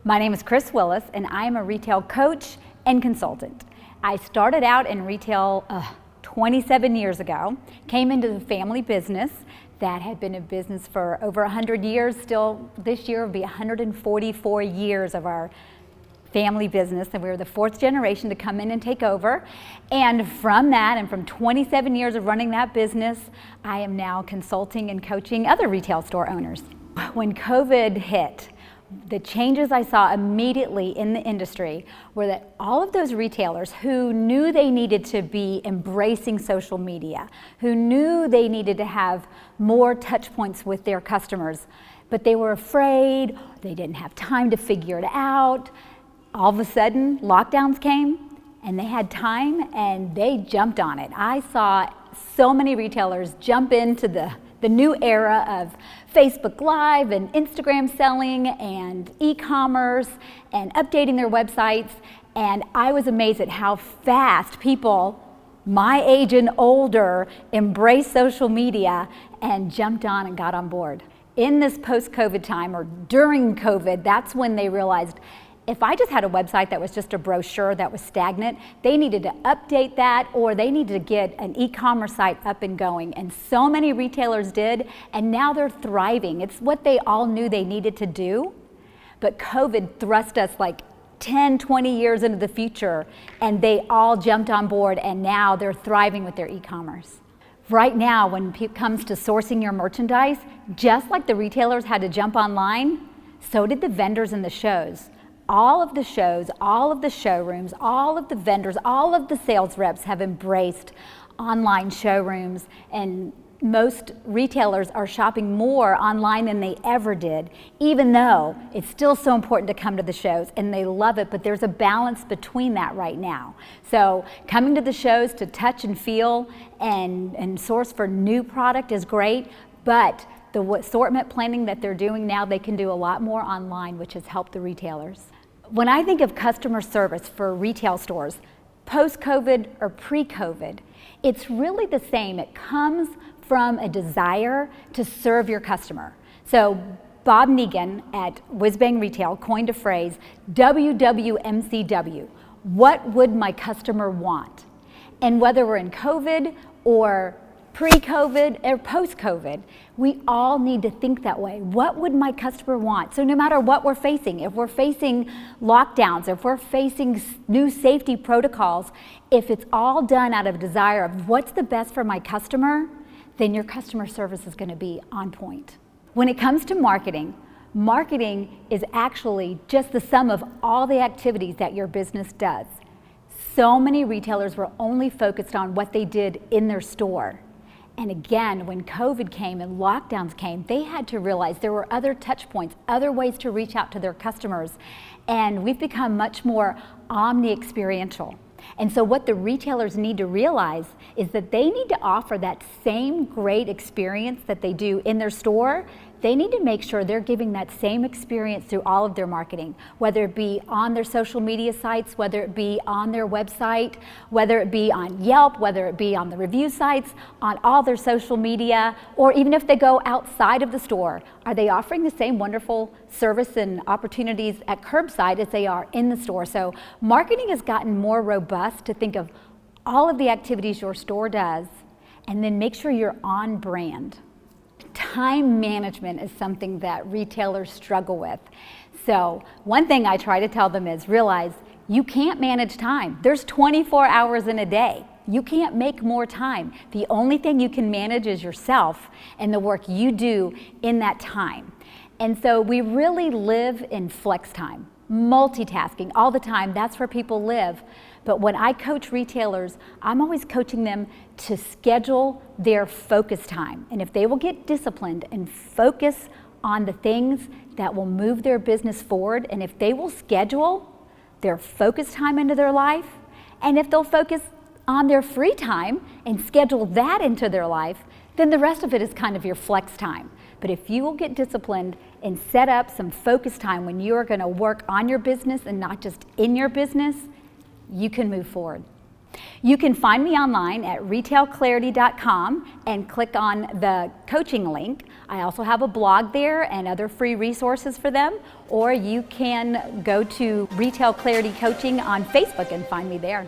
My name is Cris Willis, and I am a retail coach and consultant. I started out in retail 27 years ago, came into the family business that had been in business for over 100 years. Still, this year will be 144 years of our family business, and we were the fourth generation to come in and take over. And from that, and from 27 years of running that business, I am now consulting and coaching other retail store owners. When COVID hit, the changes I saw immediately in the industry were that all of those retailers who knew they needed to be embracing social media, who knew they needed to have more touch points with their customers, but they were afraid, they didn't have time to figure it out. All of a sudden, lockdowns came and they had time and they jumped on it. I saw so many retailers jump into the new era of Facebook Live and Instagram selling and e-commerce and updating their websites, and I was amazed at how fast people my age and older embraced social media and jumped on and got on board. In this post-COVID time, or during COVID, that's when they realized if I just had a website that was just a brochure that was stagnant, they needed to update that, or they needed to get an e-commerce site up and going. And so many retailers did, and now they're thriving. It's what they all knew they needed to do, but COVID thrust us like 10, 20 years into the future, and they all jumped on board, and now they're thriving with their e-commerce. Right now, when it comes to sourcing your merchandise, just like the retailers had to jump online, so did the vendors in the shows. All of the shows, all of the showrooms, all of the vendors, all of the sales reps have embraced online showrooms, and most retailers are shopping more online than they ever did, even though it's still so important to come to the shows and they love it, but there's a balance between that right now. So coming to the shows to touch and feel and source for new product is great, but the assortment planning that they're doing now, they can do a lot more online, which has helped the retailers. When I think of customer service for retail stores, post-COVID or pre-COVID, it's really the same. It comes from a desire to serve your customer. So Bob Negan at Whiz Bang Retail coined a phrase, WWMCW, what would my customer want? And whether we're in COVID or pre-COVID or post-COVID, we all need to think that way. What would my customer want? So no matter what we're facing, if we're facing lockdowns, if we're facing new safety protocols, if it's all done out of desire of what's the best for my customer, then your customer service is going to be on point. When it comes to marketing, marketing is actually just the sum of all the activities that your business does. So many retailers were only focused on what they did in their store. And again, when COVID came and lockdowns came, they had to realize there were other touch points, other ways to reach out to their customers. And we've become much more omni-experiential. And so what the retailers need to realize is that they need to offer that same great experience that they do in their store. They need to make sure they're giving that same experience through all of their marketing, whether it be on their social media sites, whether it be on their website, whether it be on Yelp, whether it be on the review sites, on all their social media, or even if they go outside of the store. Are they offering the same wonderful service and opportunities at curbside as they are in the store? So marketing has gotten more robust to think of all of the activities your store does, and then make sure you're on brand. Time management is something that retailers struggle with. So one thing I try to tell them is realize you can't manage time. There's 24 hours in a day. You can't make more time. The only thing you can manage is yourself and the work you do in that time. And so we really live in flex time, multitasking all the time. That's where people live. But when I coach retailers, I'm always coaching them to schedule their focus time. And if they will get disciplined and focus on the things that will move their business forward, and if they will schedule their focus time into their life, and if they'll focus on their free time and schedule that into their life, then the rest of it is kind of your flex time. But if you will get disciplined and set up some focus time when you are going to work on your business and not just in your business, you can move forward. You can find me online at retailclarity.com and click on the coaching link. I also have a blog there and other free resources for them, or you can go to Retail Clarity Coaching on Facebook and find me there.